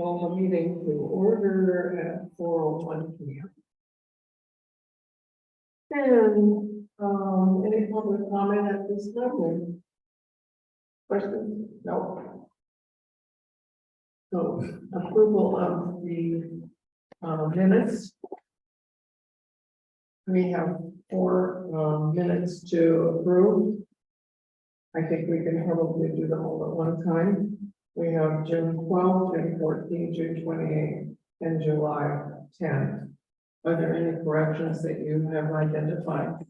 call the meeting to order at 4:01 p.m. And any public comment at this time? Questions? No. So approval of the minutes. We have 4 minutes to approve. I think we can probably do them all at one time. We have June 12th, June 14th, June 28th, and July 10th. Are there any corrections that you have identified?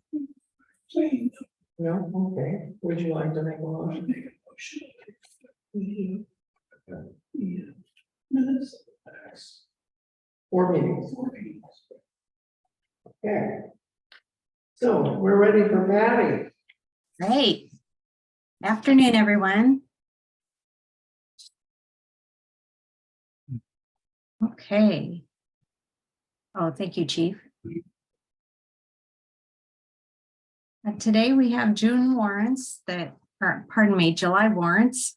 No? Okay. Would you like to make a motion? Minutes. 4 meetings. Okay. So we're ready for Patty. Great. Afternoon, everyone. Okay. Oh, thank you, Chief. Today we have June warrants that, or pardon me, July warrants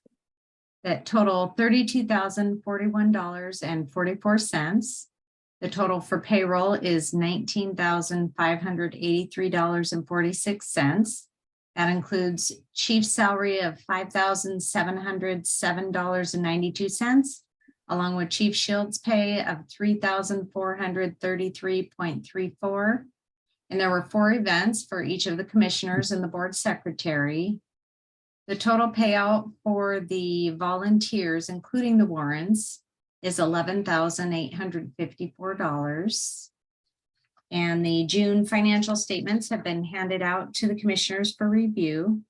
that total $32,041.44. The total for payroll is $19,583.46. That includes chief's salary of $5,707.92, along with Chief Shield's pay of $3,433.34. And there were 4 events for each of the commissioners and the board secretary. The total payout for the volunteers, including the warrants, is $11,854. And the June financial statements have been handed out to the commissioners for review.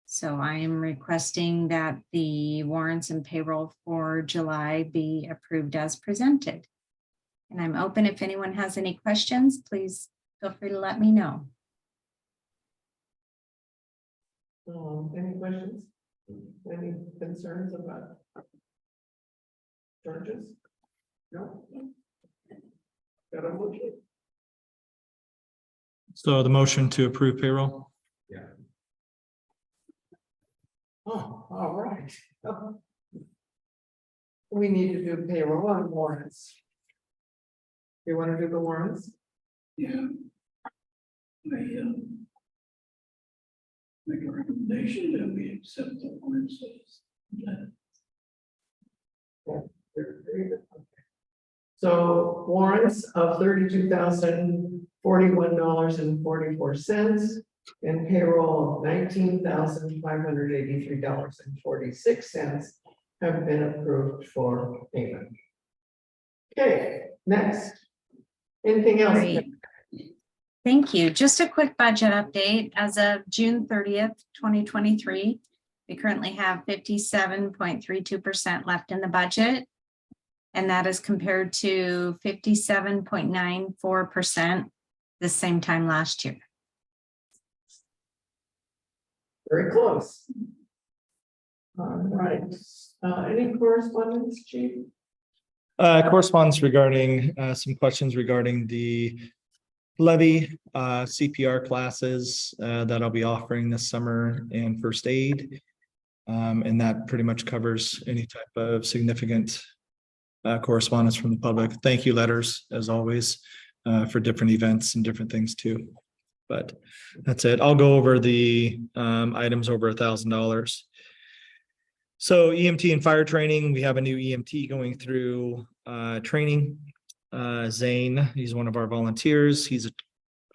So I am requesting that the warrants and payroll for July be approved as presented. And I'm open if anyone has any questions, please feel free to let me know. Any questions? Any concerns about charges? No? Got a motion? So the motion to approve payroll? Yeah. Oh, all right. We need to do payroll and warrants. You want to do the warrants? Yeah. Make a recommendation that we accept the warrants. So warrants of $32,041.44 and payroll of $19,583.46 have been approved for payment. Okay, next. Anything else? Great. Thank you. Just a quick budget update. As of June 30th, 2023, we currently have 57.32% left in the budget. And that is compared to 57.94% the same time last year. Very close. All right. Any correspondence, Chief? Correspondence regarding some questions regarding the levy CPR classes that I'll be offering this summer and first aid. And that pretty much covers any type of significant correspondence from the public. Thank you letters, as always, for different events and different things too. But that's it. I'll go over the items over $1,000. So EMT and fire training, we have a new EMT going through training. Zane, he's one of our volunteers. He's a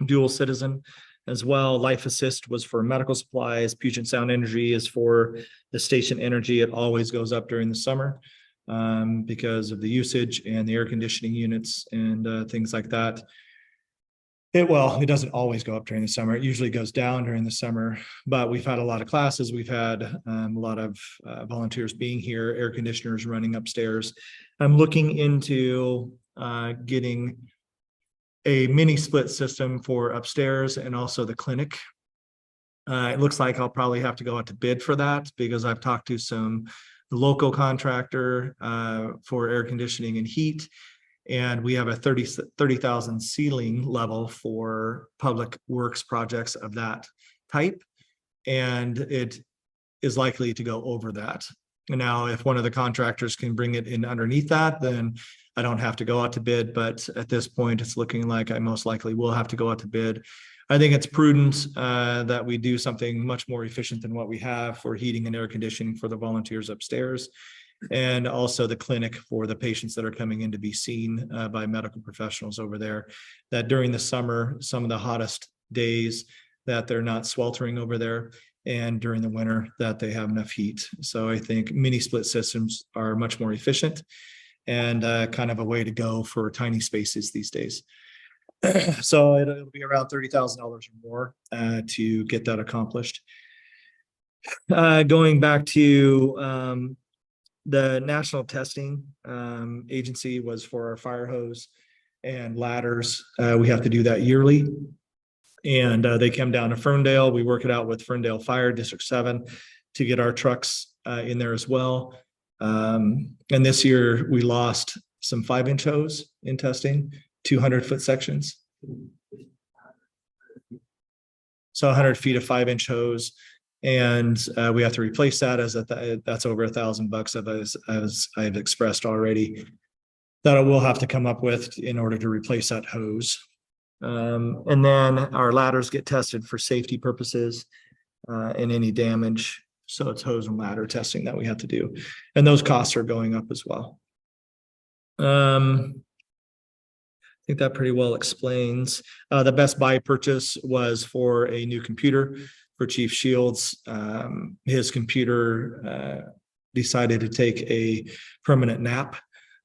dual citizen as well. Life Assist was for medical supplies. Puget Sound Energy is for the station energy. It always goes up during the summer because of the usage and the air conditioning units and things like that. It doesn't always go up during the summer. It usually goes down during the summer, but we've had a lot of classes. We've had a lot of volunteers being here, air conditioners running upstairs. I'm looking into getting a mini split system for upstairs and also the clinic. It looks like I'll probably have to go out to bid for that because I've talked to some local contractor for air conditioning and heat. And we have a 30,000 ceiling level for public works projects of that type. And it is likely to go over that. And now if one of the contractors can bring it in underneath that, then I don't have to go out to bid, but at this point, it's looking like I most likely will have to go out to bid. I think it's prudent that we do something much more efficient than what we have for heating and air conditioning for the volunteers upstairs. And also the clinic for the patients that are coming in to be seen by medical professionals over there. That during the summer, some of the hottest days, that they're not sweltering over there. And during the winter, that they have enough heat. So I think mini split systems are much more efficient and kind of a way to go for tiny spaces these days. So it'll be around $30,000 or more to get that accomplished. Going back to the national testing agency was for our fire hose and ladders. We have to do that yearly. And they come down to Ferndale. We work it out with Ferndale Fire District 7 to get our trucks in there as well. And this year we lost some 5-inch hose in testing, 200-foot sections. So 100 feet of 5-inch hose. And we have to replace that that's over $1,000 as I've expressed already that I will have to come up with in order to replace that hose. And then our ladders get tested for safety purposes and any damage. So it's hose and ladder testing that we have to do. And those costs are going up as well. I think that pretty well explains. The Best Buy purchase was for a new computer for Chief Shields. His computer decided to take a permanent nap.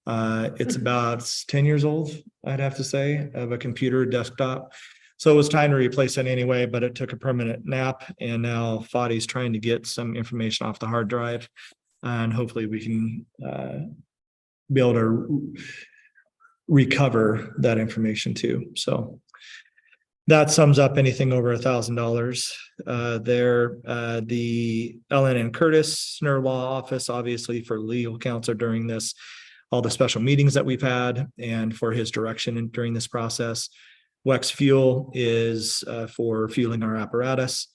It's about 10 years old, I'd have to say, of a computer desktop. So it was time to replace it anyway, but it took a permanent nap. And now Fadi's trying to get some information off the hard drive. And hopefully we can be able to recover that information too. So that sums up anything over $1,000 there. The Ellen and Curtis Snur Law Office, obviously for legal counsel during this, all the special meetings that we've had and for his direction during this process. Wex Fuel is for fueling our apparatus,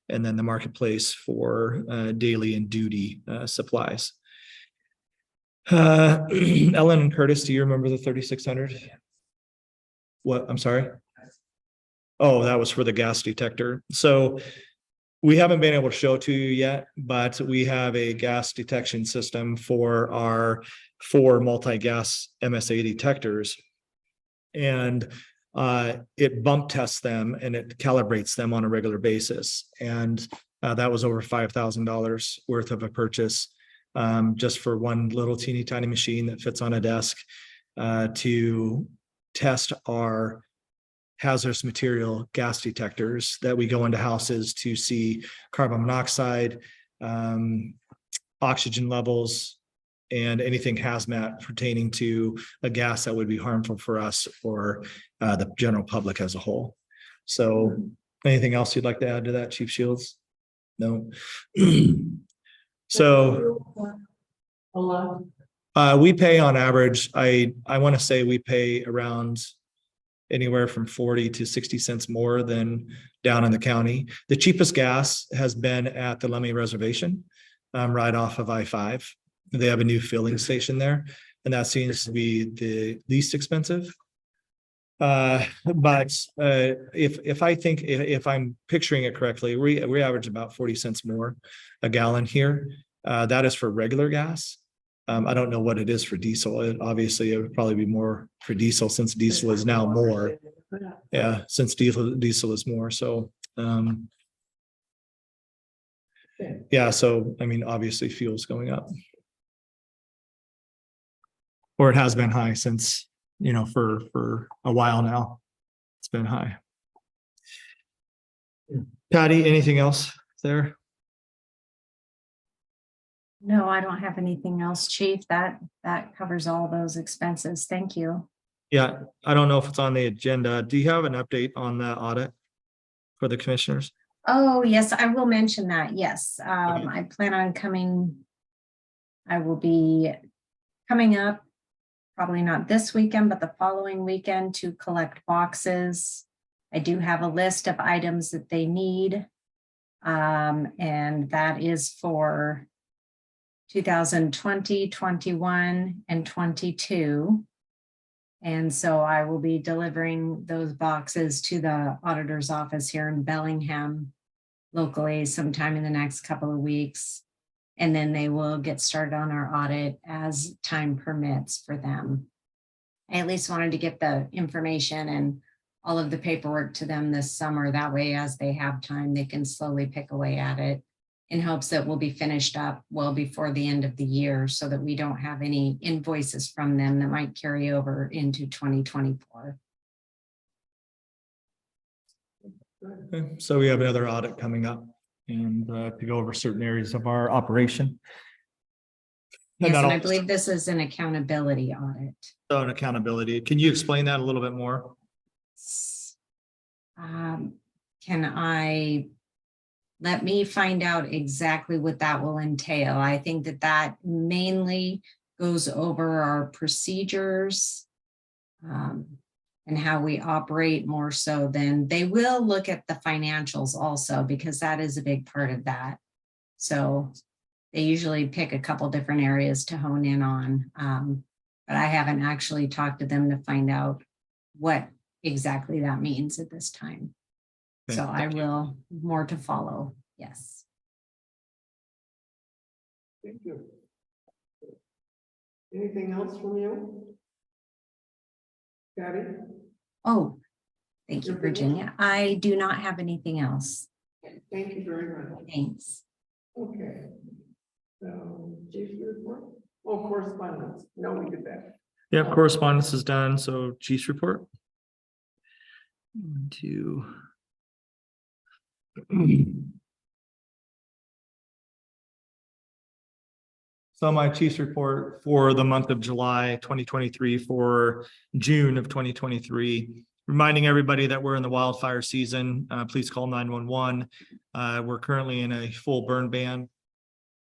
and then the marketplace for daily and duty supplies. Ellen and Curtis, do you remember the 3600? What? I'm sorry. Oh, that was for the gas detector. So we haven't been able to show to you yet, but we have a gas detection system for our 4 multi-gas MSA detectors. And it bump tests them and it calibrates them on a regular basis. And that was over $5,000 worth of a purchase just for one little teeny tiny machine that fits on a desk to test our hazardous material gas detectors that we go into houses to see carbon monoxide, oxygen levels, and anything hazmat pertaining to a gas that would be harmful for us or the general public as a whole. So anything else you'd like to add to that, Chief Shields? No. So we pay on average, I want to say we pay around anywhere from 40 to 60 cents more than down in the county. The cheapest gas has been at the Lummi Reservation, right off of I-5. They have a new filling station there, and that seems to be the least expensive. But if I'm picturing it correctly, we average about 40 cents more a gallon here. That is for regular gas. I don't know what it is for diesel. Obviously, it would probably be more for diesel since diesel is now more. Yeah, since diesel is more. So, yeah. So, I mean, obviously, fuel's going up, or it has been high since, you know, for a while now. It's been high. Patty, anything else there? No, I don't have anything else, Chief. That covers all those expenses. Thank you. Yeah, I don't know if it's on the agenda. Do you have an update on the audit for the commissioners? Oh, yes, I will mention that. Yes. Okay. I plan on coming. I will be coming up, probably not this weekend, but the following weekend to collect boxes. I do have a list of items that they need. And that is for 2020, 21, and 22. And so I will be delivering those boxes to the auditor's office here in Bellingham locally sometime in the next couple of weeks. And then they will get started on our audit as time permits for them. I at least wanted to get the information and all of the paperwork to them this summer. That way, as they have time, they can slowly pick away at it in hopes that we'll be finished up well before the end of the year so that we don't have any invoices from them that might carry over into 2024. Okay, so we have another audit coming up and to go over certain areas of our operation. Yes, and I that'll- believe this is an accountability audit. So an accountability. Can you explain that a little bit more? Let me find out exactly what that will entail. I think that mainly goes over our procedures and how we operate more so than they will look at the financials also, because that is a big part of that. So they usually pick a couple different areas to hone in on. But I haven't actually talked to them to find out what exactly that means at this time. Okay, So I will, more to follow. Yes. Thank you. Anything else from you? Patty? Oh, thank you, You're finished? Virginia. I do not have anything else. Thank you very much. Thanks. Okay. So, chief's report? Oh, correspondence. No, we did that. Yep, correspondence is done. So chief's report. 1, 2. So my chief's report for the month of July 2023 for June of 2023, reminding everybody that we're in the wildfire season. Please call 911. We're currently in a full burn ban.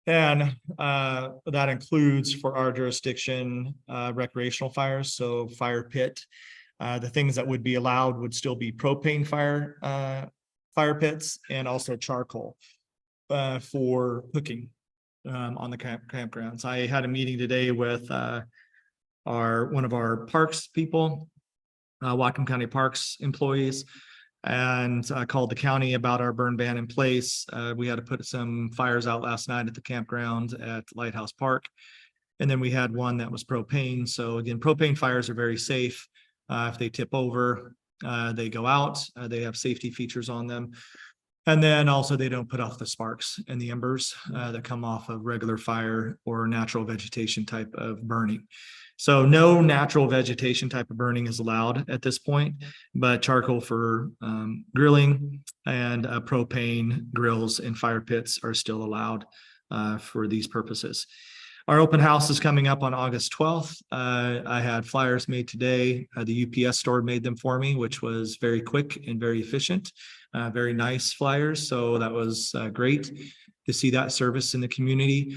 And that includes for our jurisdiction, recreational fires, so fire pit. The things that would be allowed would still be propane fire pits and also charcoal for cooking on the campgrounds. I had a meeting today with one of our parks people, Whatcom County Parks employees, and I called the county about our burn ban in place. We had to put some fires out last night at the campground at Lighthouse Park. And then we had one that was propane. So again, propane fires are very safe. If they tip over, they go out. They have safety features on them. And then also they don't put off the sparks and the embers that come off of regular fire or natural vegetation type of burning. So no natural vegetation type of burning is allowed at this point, but charcoal for grilling and propane grills and fire pits are still allowed for these purposes. Our open house is coming up on August 12th. I had flyers made today. The UPS store made them for me, which was very quick and very efficient. Very nice flyers. So that was great to see that service in the community.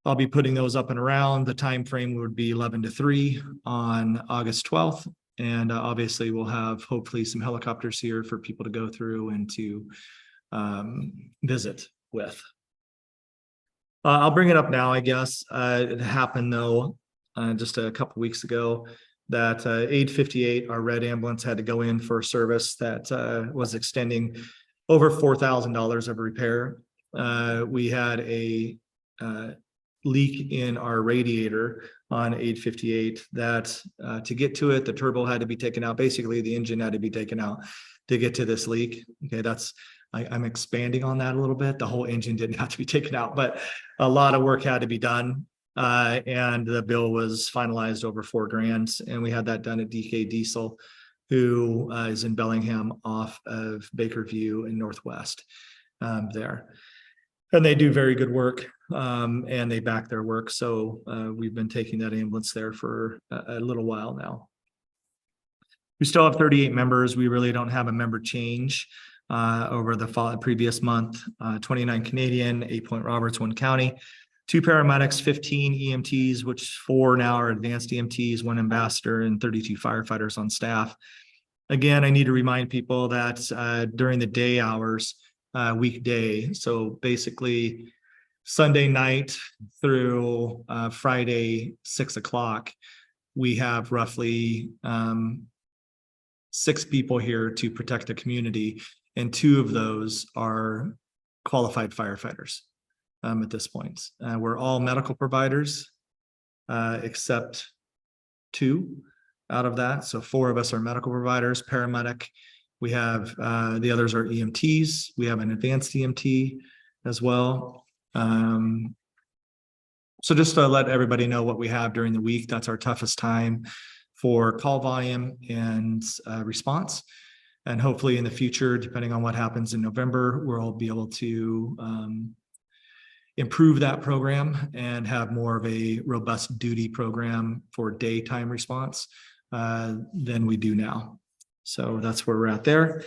I'll be putting those up and around. The time frame would be 11 to 3 on August 12th. And obviously we'll have hopefully some helicopters here for people to go through and to visit with. I'll bring it up now, I guess. It happened though, just a couple weeks ago that 858, our red ambulance, had to go in for a service that was extending over $4,000 of repair. We had a leak in our radiator on 858 that to get to it, the turbo had to be taken out. Basically, the engine had to be taken out to get to this leak. Okay, I'm expanding on that a little bit. The whole engine didn't have to be taken out, but a lot of work had to be done. And the bill was finalized over $4,000. And we had that done at DK Diesel, who is in Bellingham off of Bakerview in Northwest there. And they do very good work and they back their work. So we've been taking that ambulance there for a little while now. We still have 38 members. We really don't have a member change over the previous month. 29 Canadian, 8 Point Roberts, 1 county, 2 paramedics, 15 EMTs, which 4 now are advanced EMTs, 1 ambassador, and 32 firefighters on staff. Again, I need to remind people that during the day hours, weekday, so basically Sunday night through Friday, 6 o'clock, we have roughly 6 people here to protect the community, and 2 of those are qualified firefighters at this point. We're all medical providers except 2 out of that. So 4 of us are medical providers, paramedic. We have the others are EMTs. We have an advanced EMT as well. So just to let everybody know what we have during the week, that's our toughest time for call volume and response. And hopefully in the future, depending on what happens in November, we'll be able to improve that program and have more of a robust duty program for daytime response than we do now. So that's where we're at there.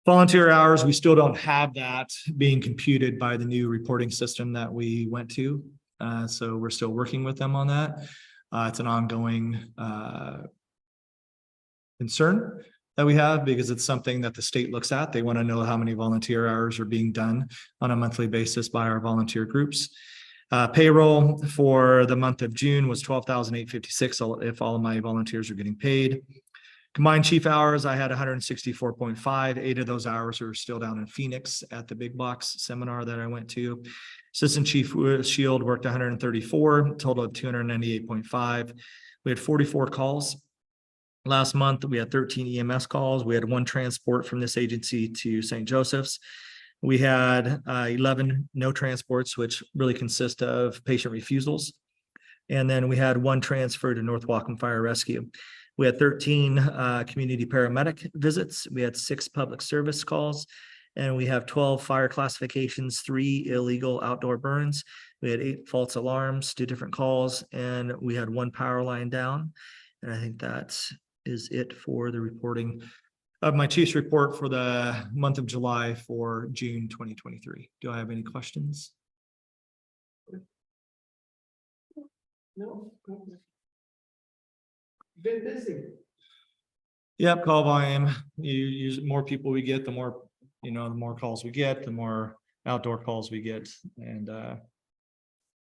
Volunteer hours, we still don't have that being computed by the new reporting system that we went to. So we're still working with them on that. It's an ongoing concern that we have because it's something that the state looks at. They want to know how many volunteer hours are being done on a monthly basis by our volunteer groups. Payroll for the month of June was $12,856 if all of my volunteers are getting paid. Combined chief hours, I had 164.5. 8 of those hours are still down in Phoenix at the big box seminar that I went to. Assistant Chief Shield worked 134, total of 298.5. We had 44 calls. Last month, we had 13 EMS calls. We had 1 transport from this agency to St. Joseph's. We had 11 no transports, which really consist of patient refusals. And then we had 1 transfer to North Whatcom Fire Rescue. We had 13 community paramedic visits. We had 6 public service calls, and we have 12 fire classifications, 3 illegal outdoor burns. We had 8 false alarms, 2 different calls, and we had 1 power line down. And I think that is it for the reporting of my chief's report for the month of July for June 2023. Do I have any questions? No. Been busy. Yep, call volume. You use more people we get, the more, the more calls we get, the more outdoor calls we get. And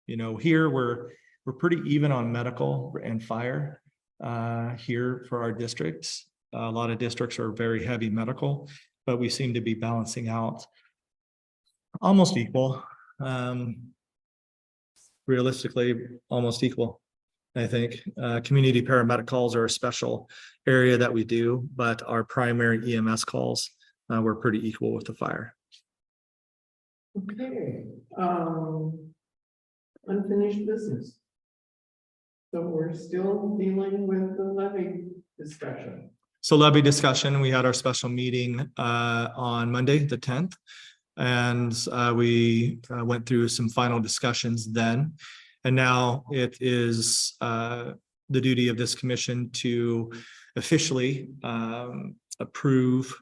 here we're pretty even on medical and fire here for our districts. A lot of districts are very heavy medical, but we seem to be balancing out almost equal. Realistically, almost equal. I think community paramedic calls are a special area that we do, but our primary EMS calls were pretty equal with the fire. Okay. Unfinished business. So we're still dealing with the levy discussion. So levy discussion, we had our special meeting on Monday, the 10th, and we went through some final discussions then. And now it is the duty of this commission to officially approve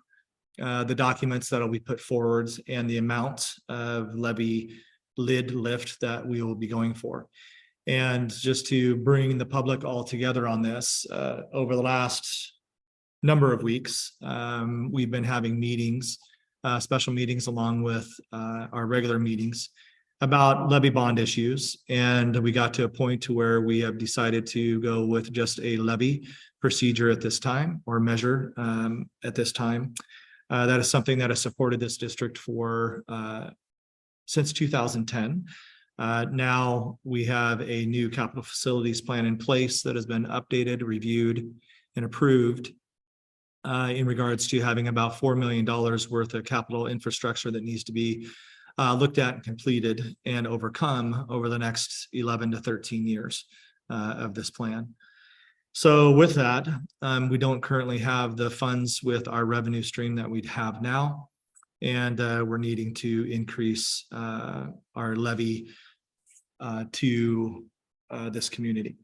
the documents that will be put forward and the amount of levy lid lift that we will be going for. And just to bring the public all together on this, over the last number of weeks, we've been having meetings, special meetings along with our regular meetings about levy bond issues. And we got to a point to where we have decided to go with just a levy procedure at this time, or measure at this time. That is something that has supported this district for since 2010. Now we have a new capital facilities plan in place that has been updated, reviewed, and approved in regards to having about $4 million worth of capital infrastructure that needs to be looked at and completed and overcome over the next 11 to 13 years of this plan. So with that, we don't currently have the funds with our revenue stream that we'd have now. And we're needing to increase our levy to this community.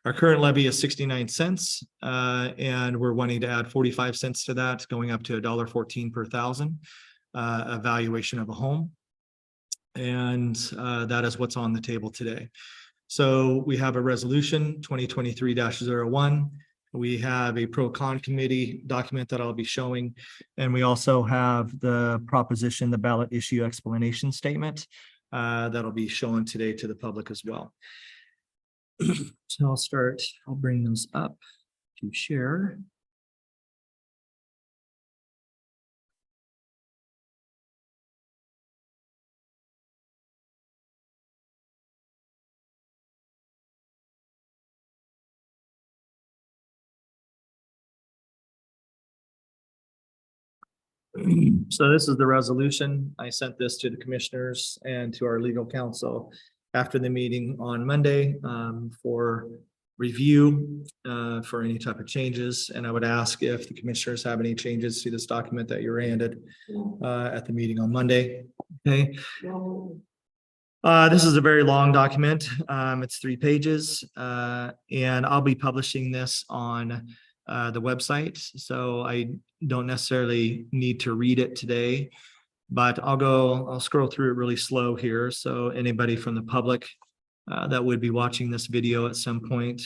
Our current levy is 69 cents, and we're wanting to add 45 cents to that, going up to $1.14 per thousand evaluation of a home. And that is what's on the table today. So we have a resolution 2023-01. We have a pro-con committee document that I'll be showing. And we also have the proposition, the ballot issue explanation statement that'll be shown today to the public as well. So I'll bring those up to share. So this is the resolution. I sent this to the commissioners and to our legal counsel after the meeting on Monday for review for any type of changes. And I would ask if the commissioners have any changes to this document that you were handed at the meeting on Monday. Okay. This is a very long document. It's 3 pages and I'll be publishing this on the website. So I don't necessarily need to read it today, but I'll scroll through it really slow here. So anybody from the public that would be watching this video at some point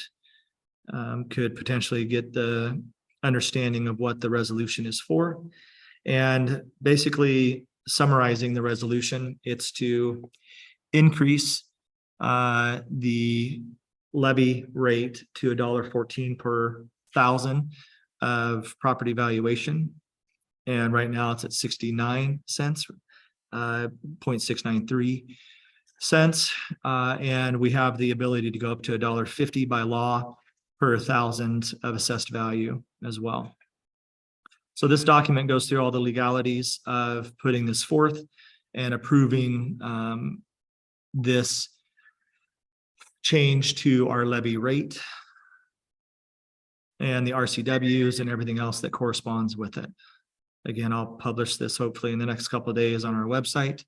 could potentially get the understanding of what the resolution is for. And basically summarizing the resolution, it's to increase the levy rate to $1.14 per thousand of property valuation. And right now it's at 69 cents, 0.693 cents. And we have the ability to go up to $1.50 by law per thousand of assessed value as well. So this document goes through all the legalities of putting this forth and approving this change to our levy rate and the RCWs and everything else that corresponds with it. Again, I'll publish this hopefully in the next couple of days on our website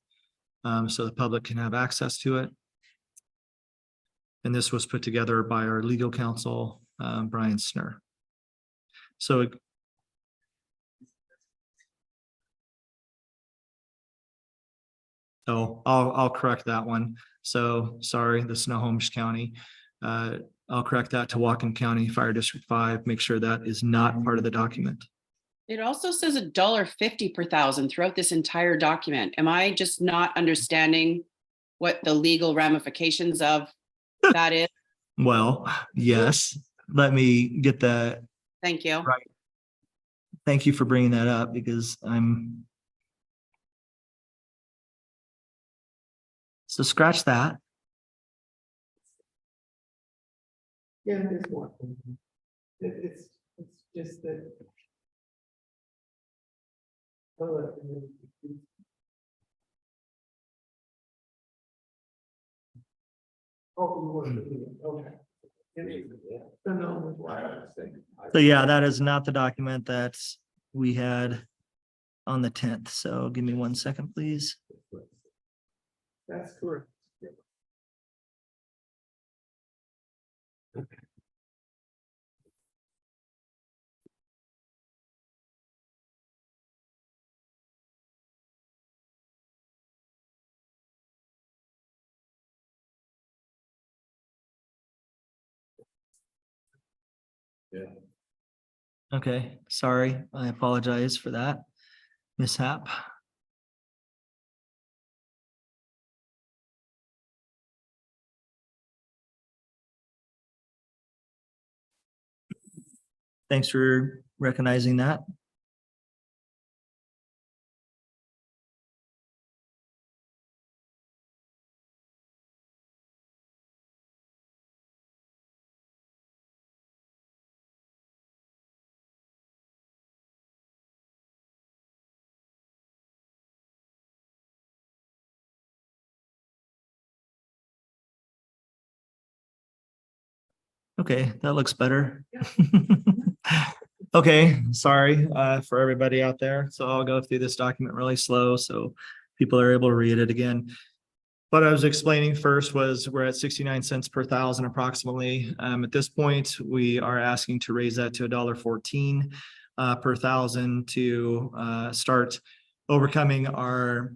so the public can have access to it. And this was put together by our legal counsel, Brian Snur. So I'll correct that one. So sorry, the Snohomish County. I'll correct that to Whatcom County Fire District 5. Make sure that is not part of the document. It also says $1.50 per thousand throughout this entire document. Am I just not understanding what the legal ramifications of that is? Well, yes. Let me get that Thank you. right. Thank you for bringing that up because so scratch that. Yeah, there's one. It's just that. Okay. So yeah, that is not the document that we had on the 10th. So give me 1 second, please. That's correct. Okay, sorry. I apologize for that mishap. Thanks for recognizing that. Okay, that looks better. Okay, sorry for everybody out there. So I'll go through this document really slow so people are able to read it again. What I was explaining first was we're at 69 cents per thousand approximately. At this point, we are asking to raise that to $1.14 per thousand to start overcoming our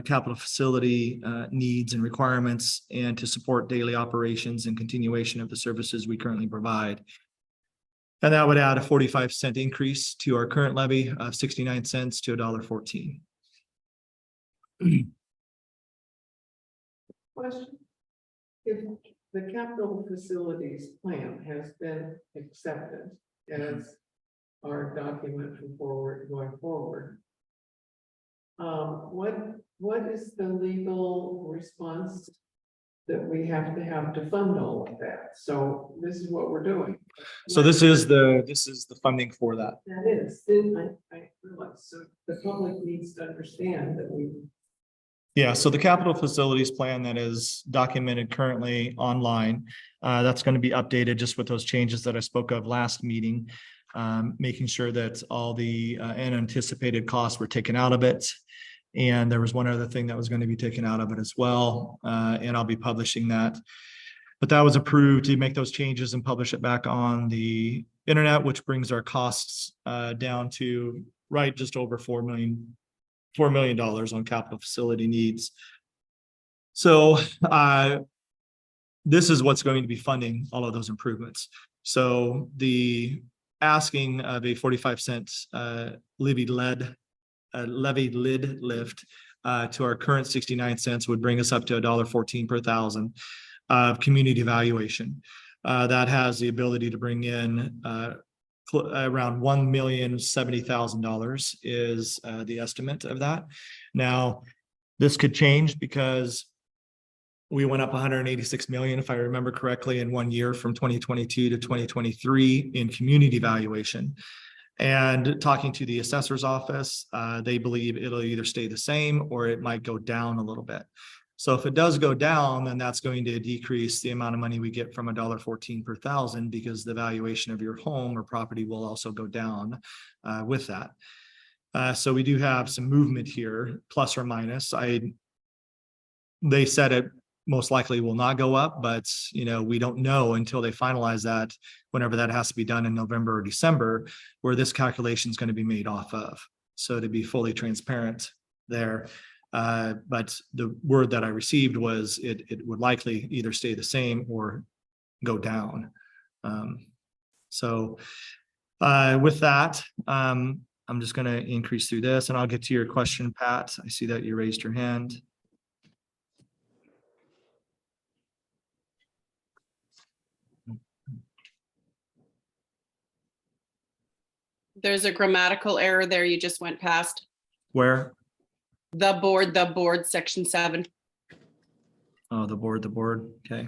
capital facility needs and requirements and to support daily operations and continuation of the services we currently provide. And that would add a 45-cent increase to our current levy of 69 cents to $1.14. Question. If the capital facilities plan has been accepted as our document going forward. What is the legal response that we have to fund all of that? So this is what we're doing. So this is the funding for that. That is, I realize, so the public needs to understand that we. Yeah, so the capital facilities plan that is documented currently online, that's going to be updated just with those changes that I spoke of last meeting. Making sure that all the unanticipated costs were taken out of it. And there was one other thing that was going to be taken out of it as well. And I'll be publishing that. But that was approved to make those changes and publish it back on the internet, which brings our costs down to right just over $4 million on capital facility needs. So this is what's going to be funding all of those improvements. So the asking of a 45-cent levy lid lift to our current 69 cents would bring us up to $1.14 per thousand of community valuation. That has the ability to bring in around $1,070,000 is the estimate of that. Now, this could change because we went up 186 million, if I remember correctly, in 1 year from 2022 to 2023 in community valuation. And talking to the assessor's office, they believe it'll either stay the same or it might go down a little bit. So if it does go down, then that's going to decrease the amount of money we get from $1.14 per thousand, because the valuation of your home or property will also go down with that. So we do have some movement here, plus or minus. They said it most likely will not go up, but we don't know until they finalize that, whenever that has to be done in November or December, where this calculation is going to be made off of. So to be fully transparent there. But the word that I received was it would likely either stay the same or go down. So with that, I'm just going to increase through this, and I'll get to your question, Pat. I see that you raised your hand. There's a grammatical error there you just went past. Where? The board, section 7. Oh, the board. Okay.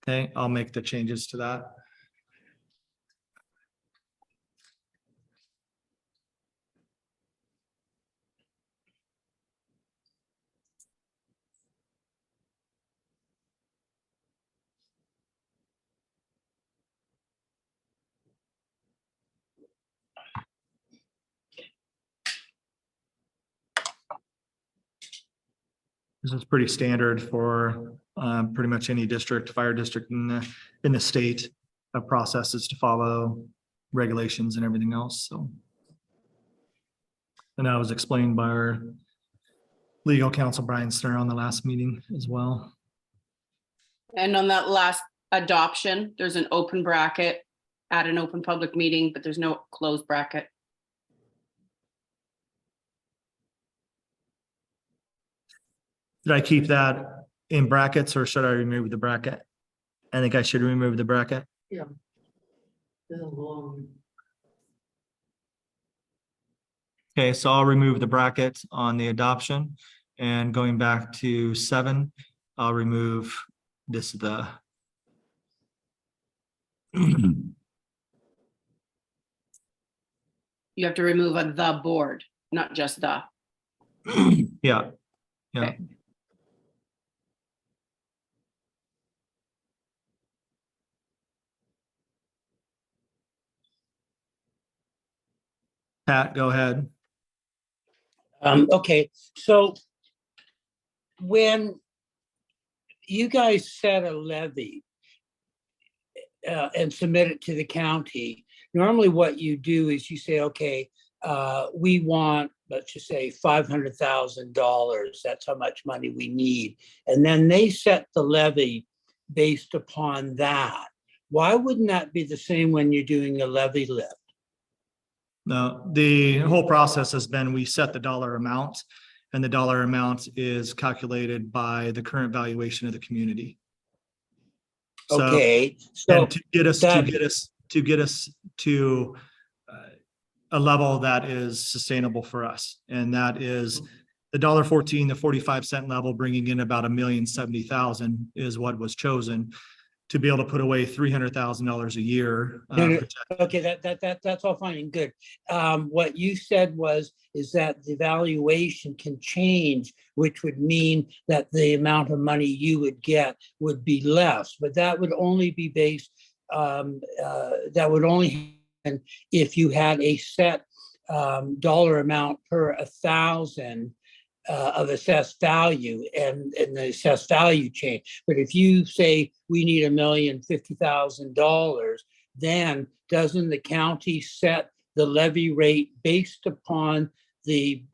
Okay, I'll make the changes to that. This is pretty standard for pretty much any district, fire district in the state, of processes to follow, regulations and everything else. So, and that was explained by our legal counsel, Brian Stern, on the last meeting as well. And on that last adoption, there's an open bracket at an open public meeting, but there's no closed bracket. Should I keep that in brackets or should I remove the bracket? I think I should remove the bracket. Yeah. There's a long. Okay, so I'll remove the bracket on the adoption, and going back to 7, I'll remove this, the. You have to remove the board, not just the. Yeah. Okay. Pat, go ahead. Okay, so when you guys set a levy and submit it to the county, normally what you do is you say, okay, we want, let's just say $500,000. That's how much money we need. And then they set the levy based upon that. Why wouldn't that be the same when you're doing a levy lift? No, the whole process has been, we set the dollar amount, and the dollar amount is calculated by the current valuation of the community. So, Okay, so and to get us to a level that is sustainable for us, and that is the $1.14, the 45-cent level, bringing in about $1,070,000 is what was chosen to be able to put away $300,000 a year. okay, that's all fine and good. What you said is that the valuation can change, which would mean that the amount of money you would get would be less, but that would only be based, that would only happen if you had a set dollar amount per 1,000 of assessed value, and the assessed value change. But if you say we need $1,050,000, then doesn't the county set the levy rate based upon the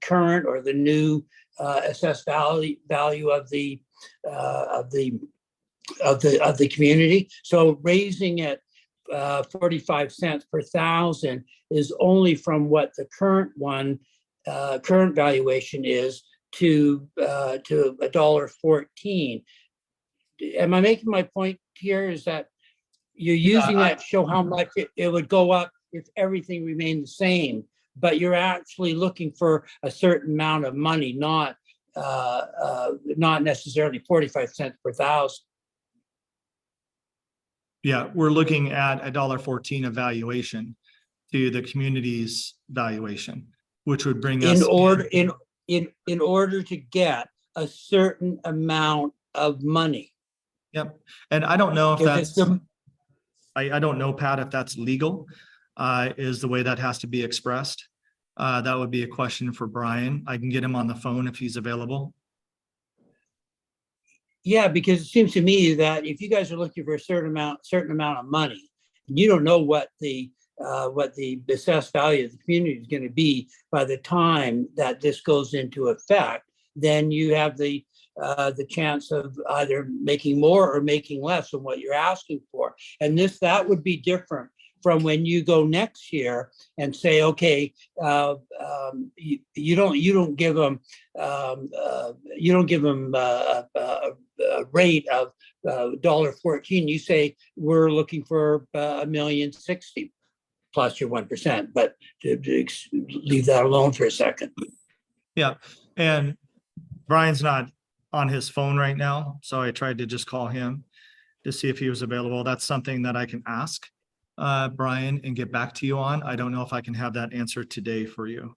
current or the new assessed value of the community? So raising it 45 cents per thousand is only from what the current valuation is to $1.14. Am I making my point here? Is that you're using that to show how much it would go up if everything remained the same, but you're actually looking for a certain amount of money, not necessarily 45 cents per thousand. Yeah, we're looking at $1.14 of valuation to the community's valuation, which would bring us in order to get a certain amount of money. Yep. And I don't know if If that's, I don't know, Pat, if that's legal, is the way that has to be expressed. That would be a question for Brian. I can get him on the phone if he's available. Yeah, because it seems to me that if you guys are looking for a certain amount of money, and you don't know what the assessed value of the community is going to be by the time that this goes into effect, then you have the chance of either making more or making less than what you're asking for. And that would be different from when you go next year and say, okay, you don't give them a rate of $1.14. You say we're looking for $1,060,000 plus your 1%, but to leave that alone for a second. Yeah, and Brian's not on his phone right now, so I tried to just call him to see if he was available. That's something that I can ask Brian and get back to you on. I don't know if I can have that answer today for you.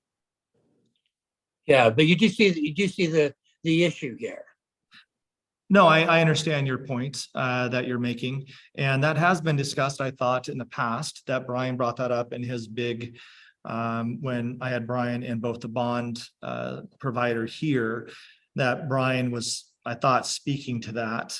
Yeah, but you do see the issue here. No, I understand your point that you're making, and that has been discussed, I thought, in the past, that Brian brought that up in his big, when I had Brian and both the bond provider here, that Brian was, I thought, speaking to that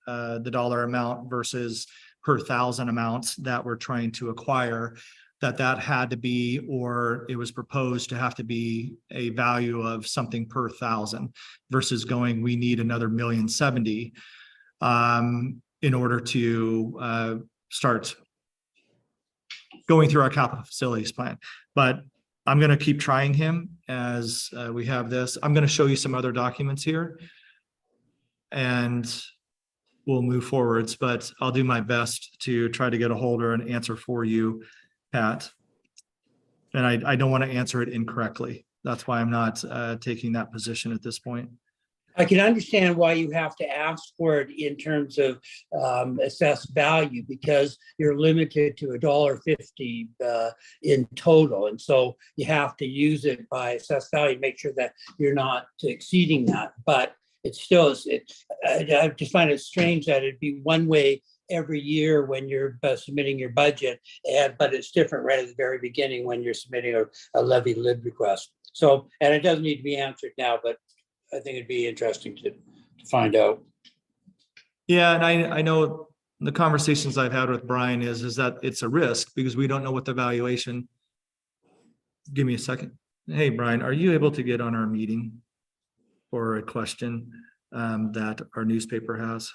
the dollar amount versus per thousand amounts that we're trying to acquire, that had to be, or it was proposed to have to be a value of something per thousand versus going, we need another $1,070,000 in order to start going through our capital facilities plan. But I'm going to keep trying him as we have this. I'm going to show you some other documents here and we'll move forwards, but I'll do my best to try to get a hold or an answer for you, Pat. And I don't want to answer it incorrectly. That's why I'm not taking that position at this point. I can understand why you have to ask for it in terms of assessed value, because you're limited to $1.50 in total. And so you have to use it by assessed value to make sure that you're not exceeding that. But it's still, I just find it strange that it'd be one way every year when you're submitting your budget, but it's different right at the very beginning when you're submitting a levy lid request. So, and it doesn't need to be answered now, but I think it'd be interesting to find out. Yeah, and I know the conversations I've had with Brian is that it's a risk because we don't know what the valuation. Give me a second. Hey, Brian, are you able to get on our meeting for a question that our newspaper has?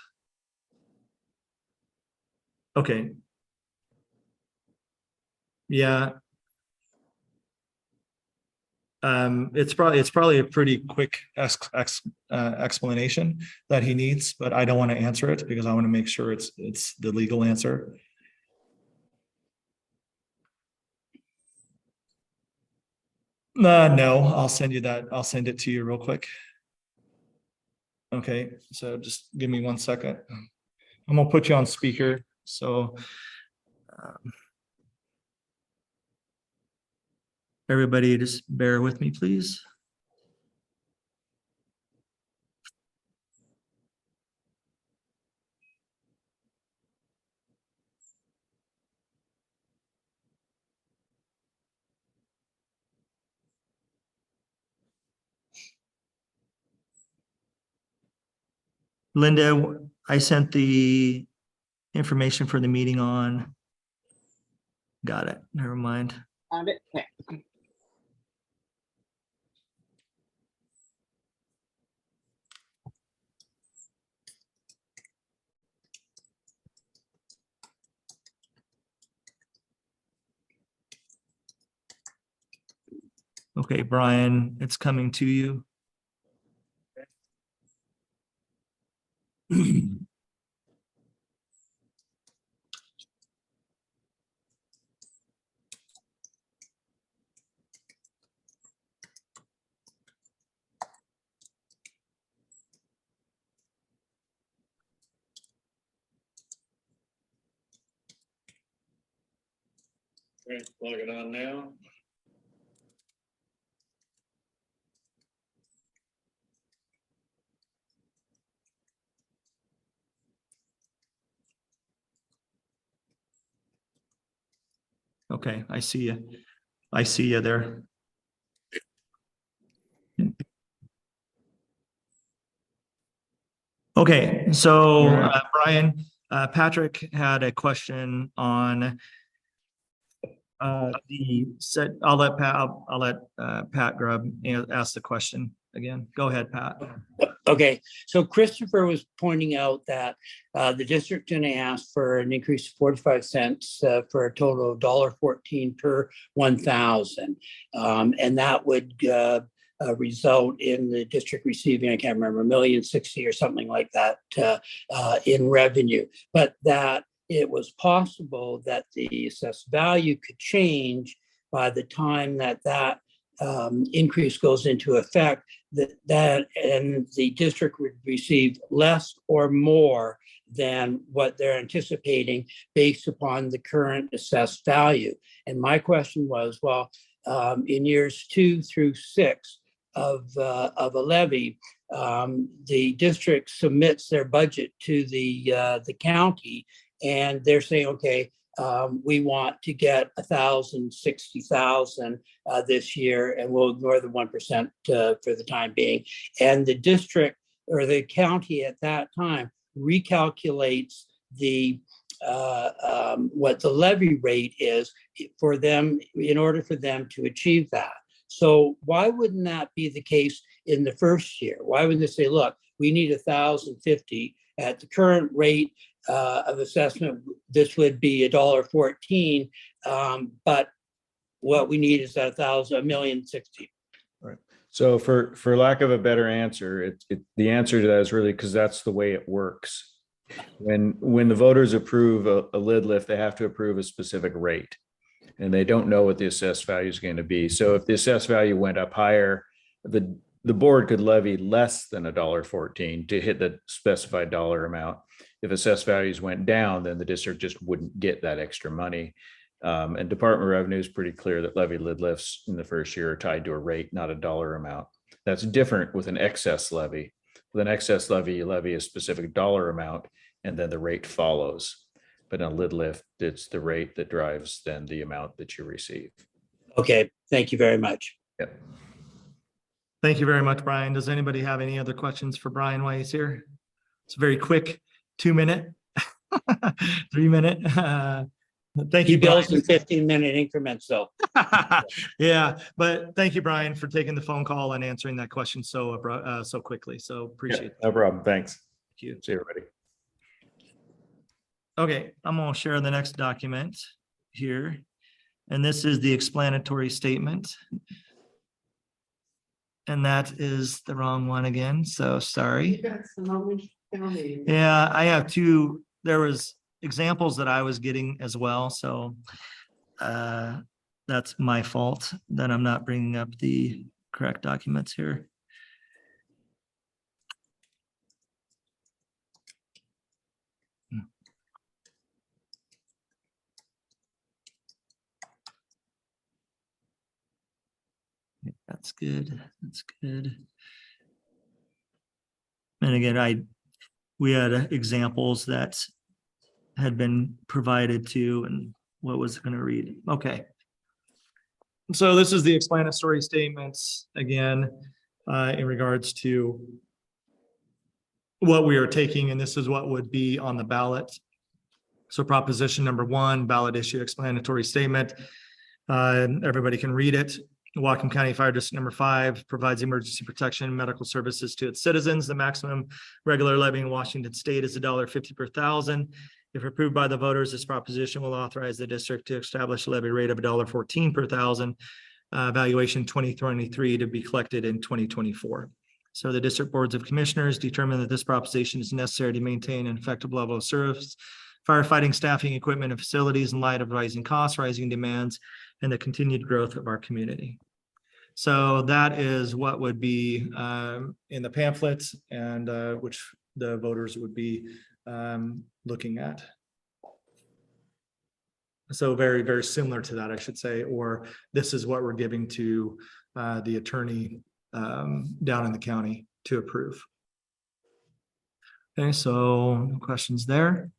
Okay. Yeah. It's probably a pretty quick explanation that he needs, but I don't want to answer it because I want to make sure it's the legal answer. No, I'll send you that. I'll send it to you real quick. Okay, so just give me 1 second. I'm gonna put you on speaker. So everybody just bear with me, please. Linda, I sent the information for the meeting on. Got it. Never mind. Found it. Okay. Okay, Brian, it's coming to you. Okay, plug it on now. Okay, I see you. I see you there. Okay, so Brian, Patrick had a question on the set. I'll let Pat Grubb ask the question again. Go ahead, Pat. Okay, so Christopher was pointing out that the district gonna ask for an increase of 45 cents for a total of $1.14 per 1,000. And that would result in the district receiving, I can't remember, $1,060,000 or something like that in revenue. But that it was possible that the assessed value could change by the time that increase goes into effect, that and the district would receive less or more than what they're anticipating based upon the current assessed value. And my question was, well, in years 2 through 6 of a levy, the district submits their budget to the county, and they're saying, okay, we want to get 1,060,000 this year, and we'll ignore the 1% for the time being. And the district or the county at that time recalculates the what the levy rate is for them in order for them to achieve that. So why wouldn't that be the case in the first year? Why wouldn't they say, look, we need 1,050 at the current rate of assessment? This would be $1.14, but what we need is $1,060,000. Right. So for lack of a better answer, the answer to that is really because that's the way it works. When the voters approve a lid lift, they have to approve a specific rate, and they don't know what the assessed value is going to be. So if the assessed value went up higher, the board could levy less than $1.14 to hit the specified dollar amount. If assessed values went down, then the district just wouldn't get that extra money. And Department of Revenue is pretty clear that levy lid lifts in the first year are tied to a rate, not a dollar amount. That's different with an excess levy. With an excess levy, you levy a specific dollar amount, and then the rate follows. But in a lid lift, it's the rate that drives then the amount that you receive. Okay, thank you very much. Yep. Thank you very much, Brian. Does anybody have any other questions for Brian while he's here? It's a very quick 2-minute, 3-minute. Thank you, He bills Brian. in 15-minute increments, though. Yeah, but thank you, Brian, for taking the phone call and answering that question so quickly. So appreciate it. No problem. Thanks. Thank you. See everybody. Okay, I'm gonna share the next document here. And this is the explanatory statement. And that is the wrong one again, so You sorry. got Sonoma County. Yeah, I have two, there was examples that I was getting as well, so that's my fault that I'm not bringing up the correct documents here. That's good, that's good. And again, we had examples that had been provided to and what was going to read. Okay. So this is the explanatory statements again, in regards to what we are taking, and this is what would be on the ballot. So proposition number 1, ballot issue explanatory statement. Everybody can read it. Whatcom County Fire District number 5 provides emergency protection and medical services to its citizens. The maximum regular levy in Washington State is $1.50 per thousand. If approved by the voters, this proposition will authorize the district to establish a levy rate of $1.14 per thousand, valuation 2023 to be collected in 2024. So the district boards of commissioners determine that this proposition is necessary to maintain an effective level of service, firefighting, staffing, equipment, and facilities in light of rising costs, rising demands, and the continued growth of our community. So that is what would be in the pamphlets, and which the voters would be looking at. So very, very similar to that, I should say, or this is what we're giving to the attorney down in the county to approve. Okay, so no questions there.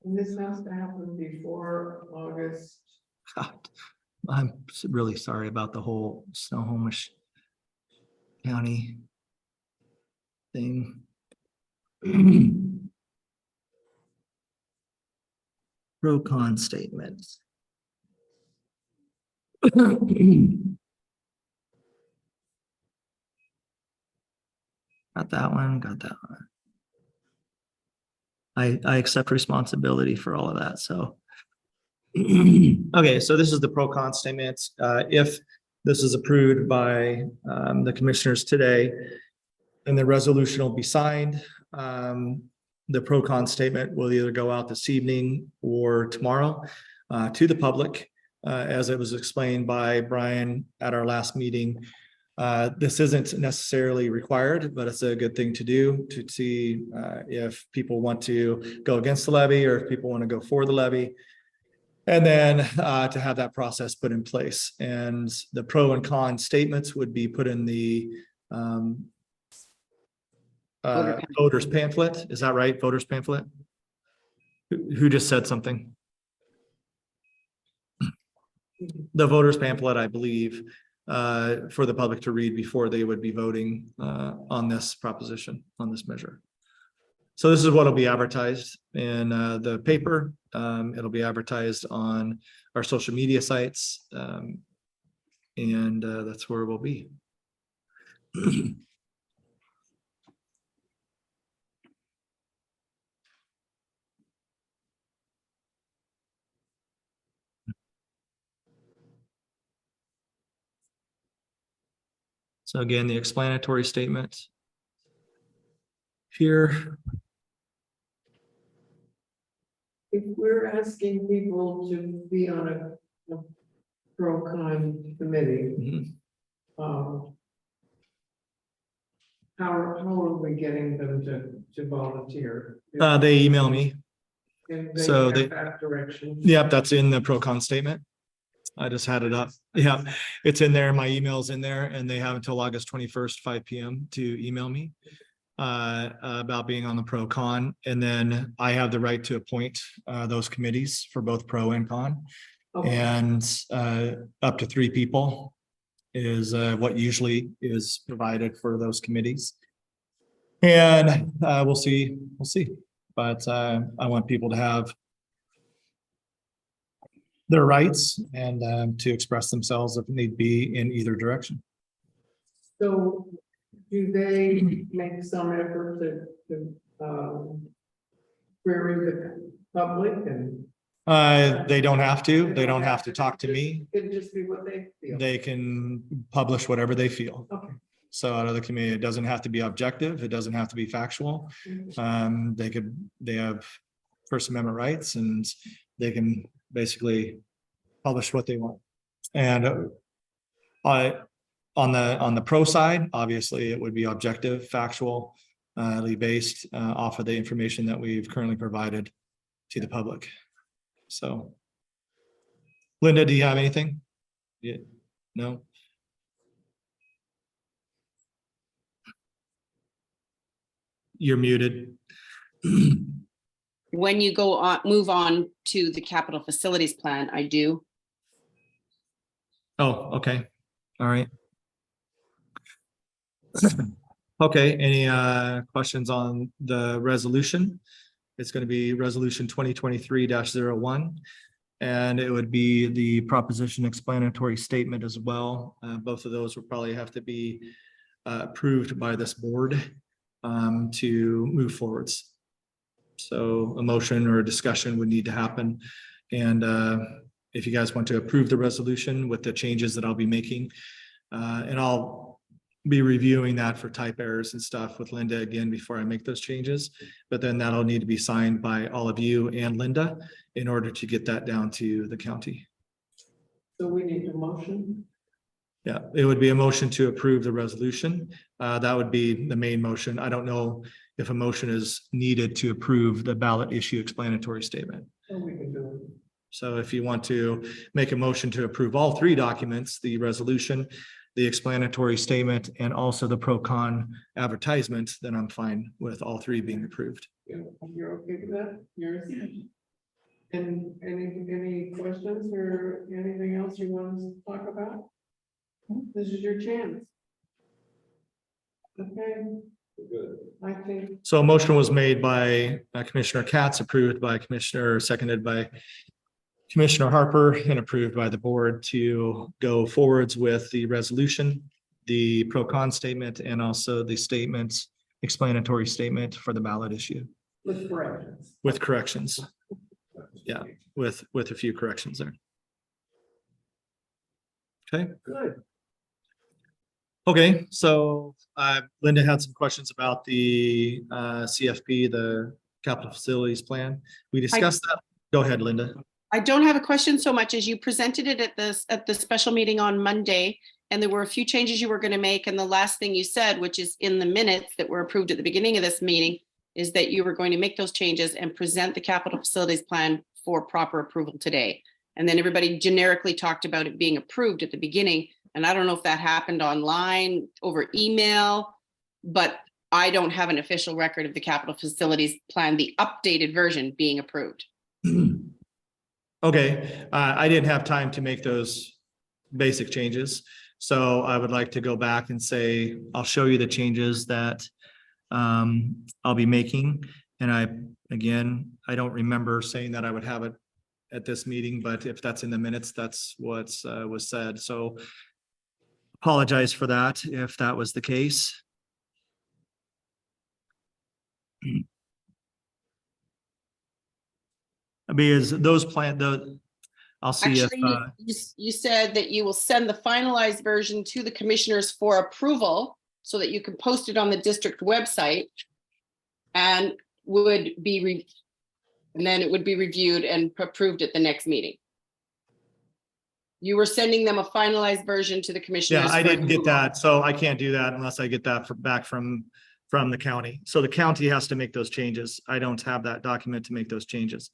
And this has to happen before August. God, I'm really sorry about the whole Snohomish County thing. Pro con statements. Got that one, got that one. I accept responsibility for all of that, so. Okay, so this is the pro con statement. If this is approved by the commissioners today, then the resolution will be signed. The pro con statement will either go out this evening or tomorrow to the public. As it was explained by Brian at our last meeting, this isn't necessarily required, but it's a good thing to do to see if people want to go against the levy or if people want to go for the levy. And then to have that process put in place. And the pro and con statements would be put in the voters pamphlet. Is that right? Voters pamphlet? Who just said something? The voters pamphlet, I believe, for the public to read before they would be voting on this proposition, on this measure. So this is what will be advertised in the paper. It'll be advertised on our social media sites. And that's where we'll be. So again, the explanatory statement here. If we're asking people to be on a pro-con committee, Mhm. how are we getting them to volunteer? They email me. And so have they- that direction. Yep, that's in the pro con statement. I just had it up. Yeah, it's in there. My email's in there, and they have until August 21st, 5 p.m. to email me about being on the pro con. And then I have the right to appoint those committees for both pro and con. Okay. And up to 3 people is what usually is provided for those committees. And we'll see. But I want people to have their rights and to express themselves if need be in either direction. So do they make some effort to query the public and? They don't have to. They don't have to talk to me. It can just be what they feel. They can publish whatever they feel. Okay. So out of the community, it doesn't have to be objective. It doesn't have to be factual. They have First Amendment rights and they can basically publish what they want. And on the pro side, obviously it would be objective, factual, based off of the information that we've currently provided to the public. So, Linda, do you have anything? Yeah, no? You're muted. When you go on, move on to the capital facilities plan, I do. Oh, okay. All right. Okay, any questions on the resolution? It's going to be resolution 2023-01. And it would be the proposition explanatory statement as well. Both of those will probably have to be approved by this board to move forwards. So a motion or a discussion would need to happen. And if you guys want to approve the resolution with the changes that I'll be making, and I'll be reviewing that for type errors and stuff with Linda again before I make those changes. But then that'll need to be signed by all of you and Linda in order to get that down to the county. So we need a motion. Yeah, it would be a motion to approve the resolution. That would be the main motion. I don't know if a motion is needed to approve the ballot issue explanatory statement. So we can do it. So if you want to make a motion to approve all three documents, the resolution, the explanatory statement, and also the pro-con advertisement, then I'm fine with all three being approved. You're okay with that? Yours? And any questions or anything else you want us to talk about? This is your chance. Okay. Good. I think. So a motion was made by Commissioner Katz, approved by Commissioner, seconded by Commissioner Harper, and approved by the board to go forwards with the resolution, the pro-con statement, and also the statements, explanatory statement for the ballot issue. With corrections. With corrections. Yeah, with a few corrections there. Okay. Good. Okay, so Linda had some questions about the CFP, the capital facilities plan. We discussed that. Go ahead, Linda. I don't have a question so much as you presented it at the special meeting on Monday, and there were a few changes you were going to make. And the last thing you said, which is in the minutes that were approved at the beginning of this meeting, is that you were going to make those changes and present the capital facilities plan for proper approval today. And then everybody generically talked about it being approved at the beginning. And I don't know if that happened online, over email, but I don't have an official record of the capital facilities plan, the updated version being approved. Okay, I didn't have time to make those basic changes. So I would like to go back and say, I'll show you the changes that I'll be making. And I don't remember saying that I would have it at this meeting, but if that's in the minutes, that's what was said. So apologize for that if that was the case. Because those I'll see Actually, if you said that you will send the finalized version to the commissioners for approval so that you can post it on the district website and then it would be reviewed and approved at the next meeting. You were sending them a finalized version to the commissioners. yeah, I for didn't get approval. that, so I can't do that unless I get that back from the county. So the county has to make those changes. I don't have that document to make those changes.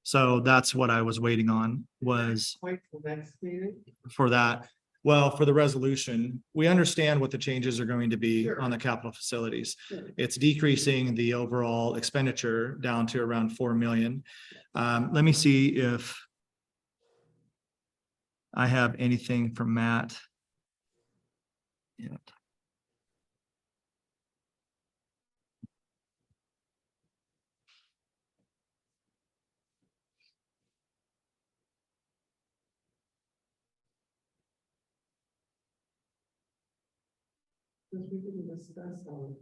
So that's what I was waiting on, was Wait till next meeting. for that. Well, for the resolution, we understand what the changes are going to be Sure. on the capital facilities. Sure. It's decreasing the overall expenditure down to around 4 million. Let me see if I have anything from Matt. Yeah. Because we didn't discuss on.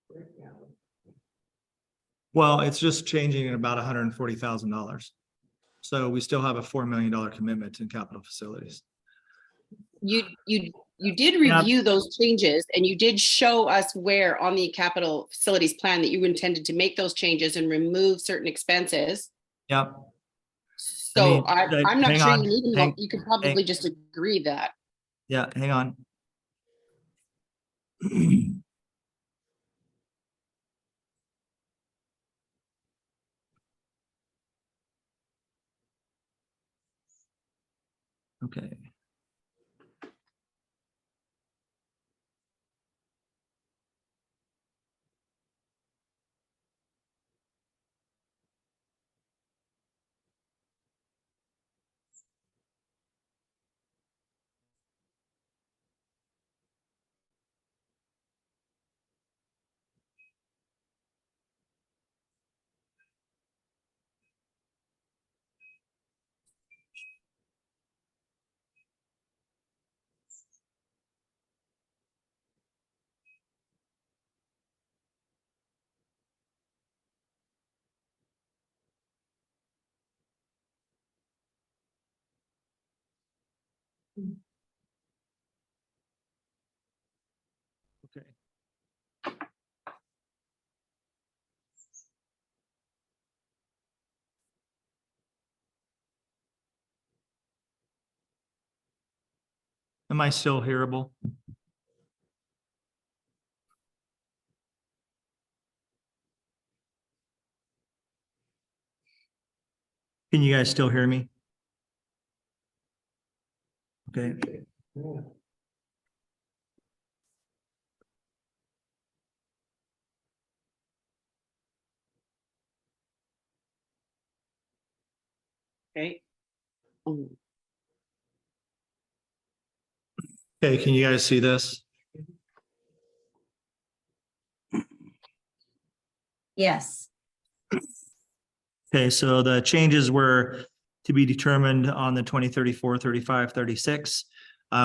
Breakdown. Well, it's just changing in about $140,000. So we still have a $4 million commitment in capital facilities. You did review those changes and you did show us where on the capital facilities plan that you intended to make those changes and remove certain expenses. Yep. So I mean, I'm not hang sure on, you need, hang- you could probably just agree that. Yeah, hang on. Okay. Okay. Am I still hearable? Can you guys still hear me? Okay. Okay. Okay, can you guys see this? Yes. Okay, so the changes were to be determined on the 2034, 35, 36.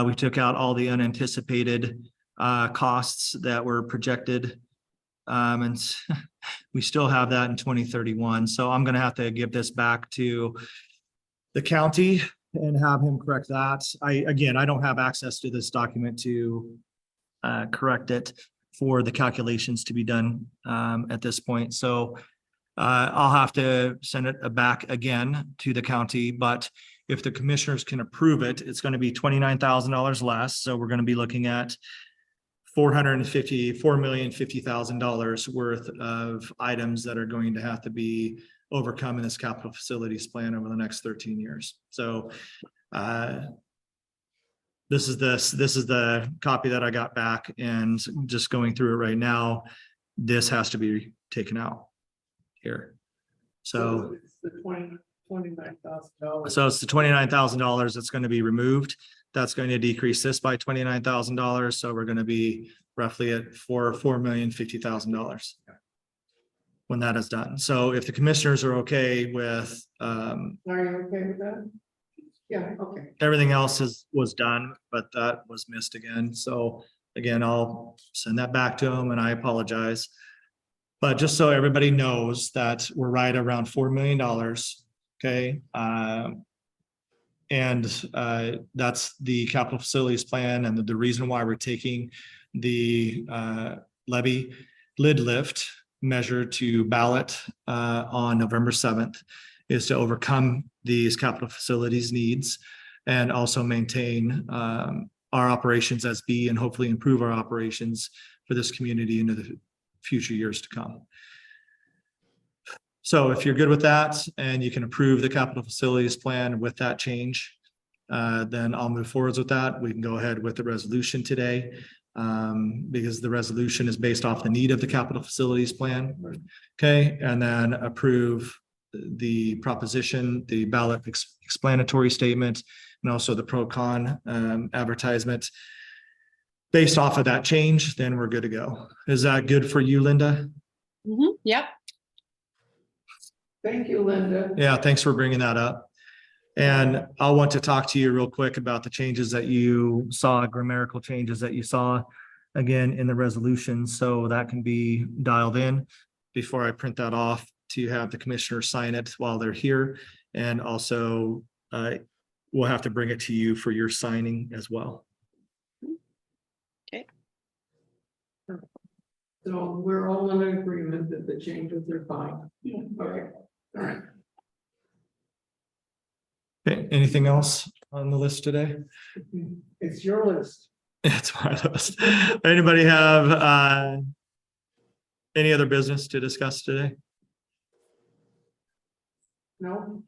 We took out all the unanticipated costs that were projected. And we still have that in 2031. So I'm gonna have to give this back to the county and have him correct that. Again, I don't have access to this document to correct it for the calculations to be done at this point. So I'll have to send it back again to the county, but if the commissioners can approve it, it's going to be $29,000 less. So we're going to be looking at $4,050,000 worth of items that are going to have to be overcome in this capital facilities plan over the next 13 years. So this is the copy that I got back, and just going through it right now, this has to be taken out here. So it's the $29,000. so it's the $29,000 that's going to be removed. That's going to decrease this by $29,000. So we're going to be roughly at $4,050,000 when that is done. So if the commissioners are okay with Are you okay with that? Yeah, okay. everything else was done, but that was missed again. So again, I'll send that back to them, and I apologize. But just so everybody knows that we're right around $4 million. Okay. That's the capital facilities plan, and the reason why we're taking the levy lid lift measure to ballot on November 7th is to overcome these capital facilities needs and also maintain our operations as B, and hopefully improve our operations for this community into the future years to come. So if you're good with that and you can approve the capital facilities plan with that change, then I'll move forwards with that. We can go ahead with the resolution today, because the resolution is based off the need of the capital facilities plan. Okay, and then approve the proposition, the ballot explanatory statement, and also the pro-con advertisement. Based off of that change, then we're good to go. Is that good for you, Linda? Yep. Thank you, Linda. Yeah, thanks for bringing that up. And I'll want to talk to you real quick about the changes that you saw, grammatical changes that you saw again in the resolution, so that can be dialed in. before I print that off to have the commissioners sign it while they're here. And also, we'll have to bring it to you for your signing as well. So we're all in agreement that the changes are fine. Okay, all right. Okay, anything else on the list today? It's your list. It's my list. Anybody have any other business to discuss today? No?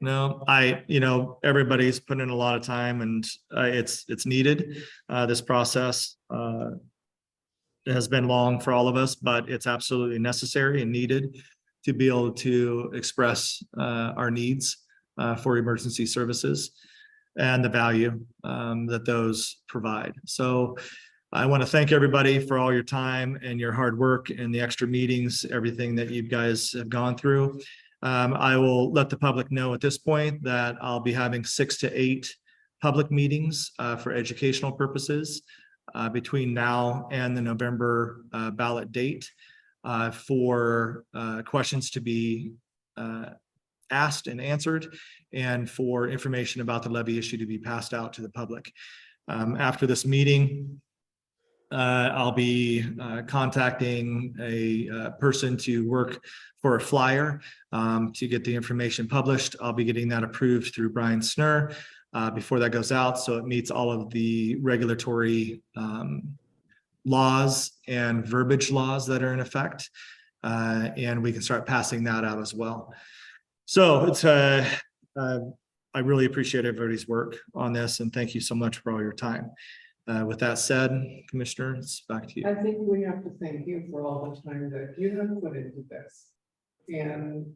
No, everybody's putting in a lot of time and it's needed. This process has been long for all of us, but it's absolutely necessary and needed to be able to express our needs for emergency services and the value that those provide. So I want to thank everybody for all your time and your hard work and the extra meetings, everything that you guys have gone through. I will let the public know at this point that I'll be having 6 to 8 public meetings for educational purposes between now and the November ballot date for questions to be asked and answered, and for information about the levy issue to be passed out to the public. After this meeting, I'll be contacting a person to work for a flyer to get the information published. I'll be getting that approved through Brian Snur before that goes out, so it meets all of the regulatory laws and verbiage laws that are in effect, and we can start passing that out as well. So it's I really appreciate everybody's work on this, and thank you so much for all your time. With that said, Commissioner, it's back to you. I think we have to thank you for all the time that you have put into this. And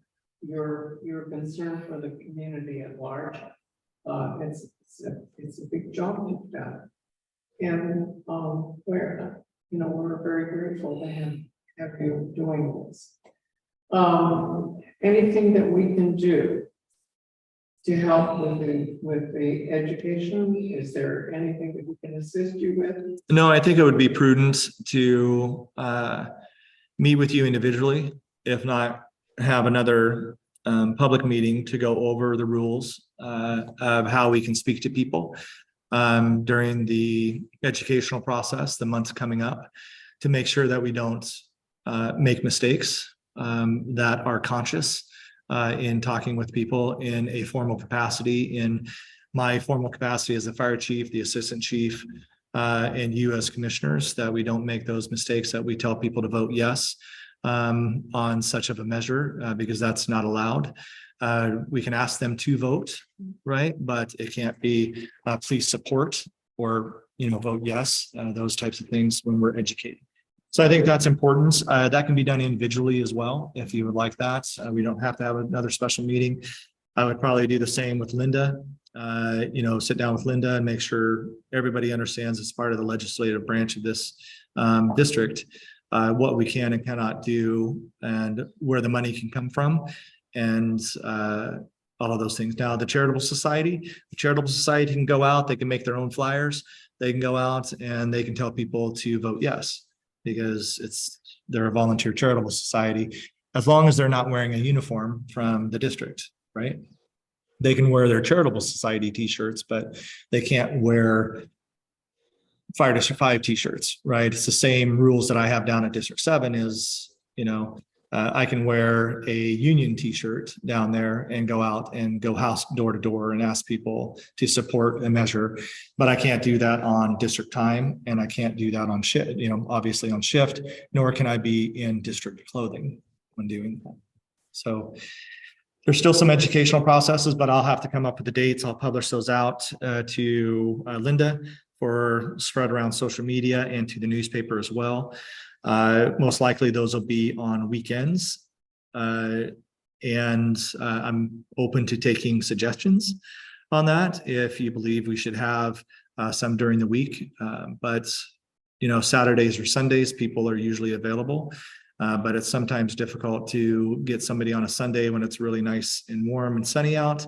your concern for the community at large. It's a big job you've done. And we're very grateful to have you doing this. Anything that we can do to help with the education? Is there anything that we can assist you with? No, I think it would be prudent to meet with you individually, if not have another public meeting to go over the rules of how we can speak to people during the educational process, the months coming up, to make sure that we don't make mistakes that are conscious in talking with people in a formal capacity. In my formal capacity as the fire chief, the assistant chief, and you as commissioners, that we don't make those mistakes, that we tell people to vote yes on such of a measure, because that's not allowed. We can ask them to vote, right? But it can't be please support or vote yes, those types of things when we're educating. So I think that's important. That can be done individually as well, if you would like that. We don't have to have another special meeting. I would probably do the same with Linda. Sit down with Linda and make sure everybody understands as part of the legislative branch of this district what we can and cannot do, and where the money can come from, and all of those things. Now, the charitable society can go out, they can make their own flyers, they can go out and they can tell people to vote yes, because they're a volunteer charitable society, as long as they're not wearing a uniform from the district, right? They can wear their charitable society t-shirts, but they can't wear Fire District 5 t-shirts, right? It's the same rules that I have down at District 7 is, I can wear a union t-shirt down there and go out and go house door to door and ask people to support a measure, but I can't do that on district time, and I can't do that on shift, obviously on shift, nor can I be in district clothing when doing that. So there's still some educational processes, but I'll have to come up with the dates. I'll publish those out to Linda for spread around social media and to the newspaper as well. Most likely those will be on weekends. And I'm open to taking suggestions on that if you believe we should have some during the week. But Saturdays or Sundays, people are usually available. But it's sometimes difficult to get somebody on a Sunday when it's really nice and warm and sunny out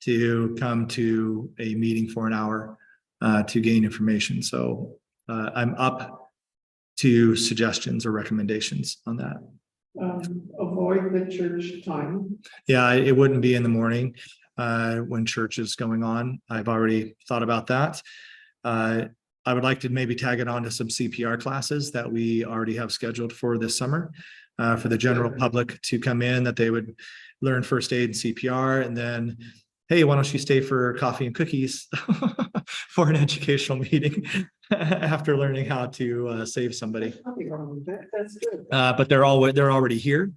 to come to a meeting for an hour to gain information. So I'm up to suggestions or recommendations on that. Avoid the church time. Yeah, it wouldn't be in the morning when church is going on. I've already thought about that. I would like to maybe tag it on to some CPR classes that we already have scheduled for this summer for the general public to come in, that they would learn first aid and CPR, and then, hey, why don't you stay for coffee and cookies for an educational meeting after learning how to save somebody. Nothing wrong with that. That's good. But they're already here.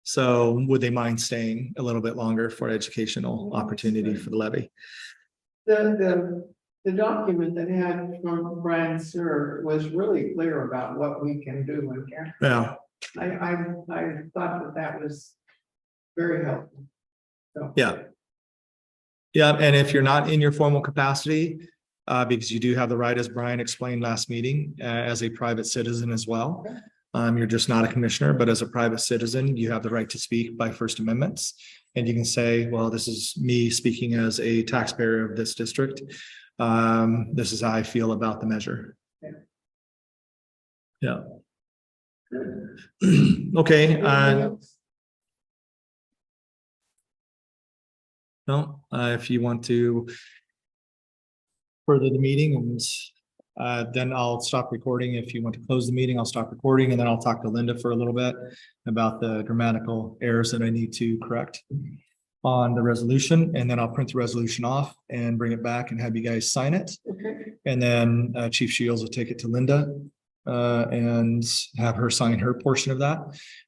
So would they mind staying a little bit longer for educational opportunity for the levy? The document that had from Brian Sir was really clear about what we can do and can't. Yeah, I thought that was very helpful. So. yeah. Yeah, and if you're not in your formal capacity, because you do have the right, as Brian explained last meeting, as a private citizen as well. You're just not a commissioner, but as a private citizen, you have the right to speak by First Amendments. And you can say, well, this is me speaking as a taxpayer of this district. This is how I feel about the measure. Yeah. Okay. No, if you want to further the meeting, and then I'll stop recording. If you want to close the meeting, I'll stop recording, and then I'll talk to Linda for a little bit about the grammatical errors that I need to correct on the resolution, and then I'll print the resolution off and bring it back and have you guys sign it. Okay. And then Chief Shields will take it to Linda and have her sign her portion of that.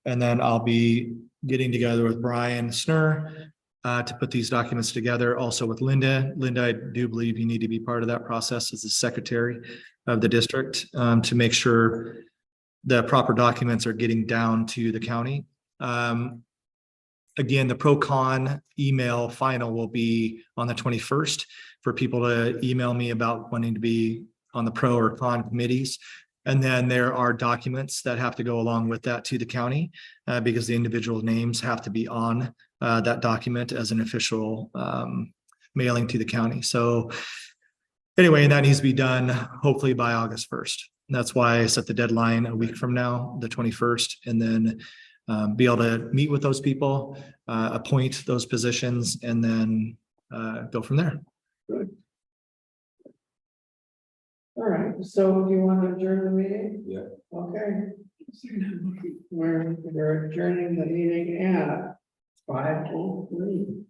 And then I'll be getting together with Brian Snur to put these documents together, also with Linda. Linda, I do believe you need to be part of that process as the secretary of the district to make sure the proper documents are getting down to the county. Again, the pro-con email final will be on the 21st for people to email me about wanting to be on the pro or con committees. And then there are documents that have to go along with that to the county because the individual names have to be on that document as an official mailing to the county. So anyway, that needs to be done hopefully by August 1st. And that's why I set the deadline a week from now, the 21st, and then be able to meet with those people, appoint those positions, and then go from there. Good. All right, so do you want to adjourn the meeting? Yeah. Okay. We're adjourning the meeting at 5:03.